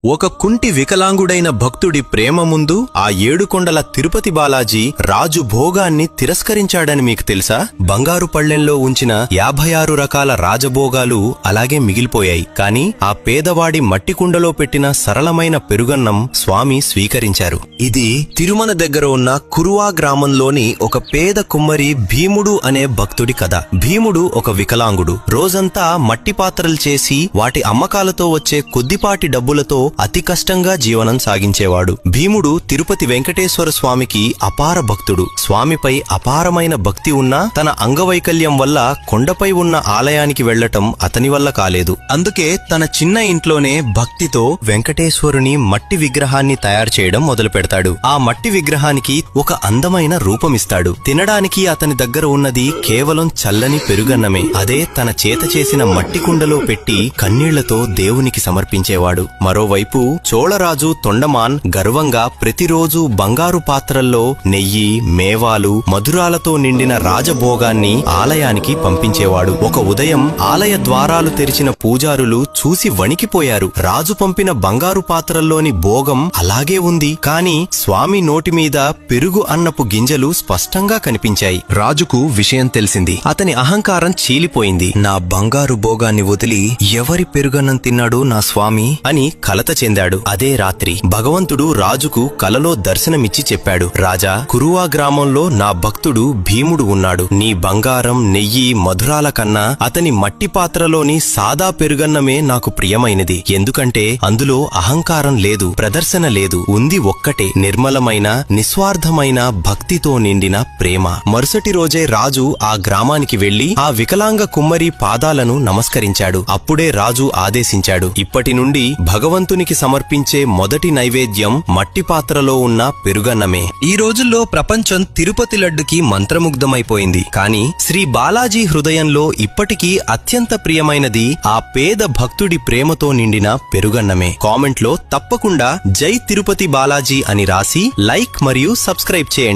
ఒక కుంటి వికలాంగుడైన భక్తుడి ప్రేమ ముందు ఆ ఏడుకొండల తిరుపతి బాలాజీ రాజు భోగాన్ని తిరస్కరించాడని మీకు తెలుసా? బంగారు పళ్ళెంలో ఉంచిన 56 రకాల రాజభోగాలు అలాగే మిగిలిపోయాయి. కాని ఆ పేదవాడి మట్టి కుండలో పెట్టిన సరళమైన పెరుగన్నం స్వామి స్వీకరించారు. ఇది తిరుమల దగ్గర ఉన్న కురువా గ్రామంలోని ఒక పేద కుమ్మరి భీముడు అనే భక్తుడి కథ. భీముడు ఒక వికలాంగుడు. రోజంతా మట్టి పాత్రలు చేసి వాటి అమ్మకాలతో వచ్చే కొద్దిపాటి డబ్బులతో అతి కష్టంగా జీవనం సాగించేవాడు. భీముడు తిరుపతి వెంకటేశ్వర స్వామికి అపార భక్తుడు. స్వామిపై అపారమైన భక్తి ఉన్నా తన అంగవైకల్యం వల్ల కొండపై ఉన్న ఆలయానికి వెళ్లటం అతని వల్ల కాలేదు. అందుకే తన చిన్న ఇంట్లోనే భక్తితో వెంకటేశ్వరుని మట్టి విగ్రహాన్ని తయారు చేయడం మొదలు పెడతాడు. ఆ మట్టి విగ్రహానికి ఒక అందమైన రూపమిస్తాడు. తినడానికి అతని దగ్గర ఉన్నది కేవలం చల్లని పెరుగన్నమే. అదే తన చేత చేసిన మట్టి కుండలో పెట్టి కన్నీళ్లతో దేవునికి సమర్పించేవాడు. మరోవైపు చోళరాజు తొండమాన్ గర్వంగా ప్రతిరోజు బంగారు పాత్రల్లో నెయ్యి, మేవాలు, మధురాలతో నిండిన రాజభోగాన్ని ఆలయానికి పంపించేవాడు. ఒక ఉదయం ఆలయ ద్వారాలు తెరిచిన పూజారులు చూసి వణికిపోయారు. రాజు పంపిన బంగారు పాత్రల్లోని భోగం అలాగే ఉంది, కాని స్వామి నోటిమీద పెరుగు అన్నపు గింజలు స్పష్టంగా కనిపించాయి. రాజుకు విషయం తెలిసింది. అతని అహంకారం చీలిపోయింది. నా బంగారు భోగాన్ని వదిలి ఎవరి పెరుగన్నం తిన్నాడు నా స్వామి అని కలత చెందాడు. అదే రాత్రి భగవంతుడు రాజుకు కలలో దర్శనమిచ్చి చెప్పాడు, రాజా, కురువా గ్రామంలో నా భక్తుడు భీముడు ఉన్నాడు. నీ బంగారం, నెయ్యి, మధురాల కన్నా అతని మట్టి పాత్రలోని సాదా పెరుగన్నమే నాకు ప్రియమైనది. ఎందుకంటే అందులో అహంకారం లేదు, ప్రదర్శన లేదు. ఉంది ఒక్కటే నిర్మలమైన, నిస్వార్థమైన భక్తితో నిండిన ప్రేమ. మరుసటి రోజే రాజు ఆ గ్రామానికి వెళ్లి ఆ వికలాంగ కుమ్మరి పాదాలను నమస్కరించాడు. అప్పుడే రాజు ఆదేశించాడు, ఇప్పటి నుండి భగవంతునికి సమర్పించే మొదటి నైవేద్యం మట్టి పాత్రలో ఉన్న పెరుగన్నమే. ఈ రోజుల్లో ప్రపంచం తిరుపతి లడ్డుకి మంత్రముగ్ధమైపోయింది. కాని శ్రీ బాలాజీ హృదయంలో ఇప్పటికీ అత్యంత ప్రియమైనది ఆ పేద భక్తుడి ప్రేమతో నిండిన పెరుగన్నమే. కామెంట్లో తప్పకుండా జై తిరుపతి బాలాజీ అని రాసి లైక్ మరియు సబ్స్క్రైబ్ చేయండి.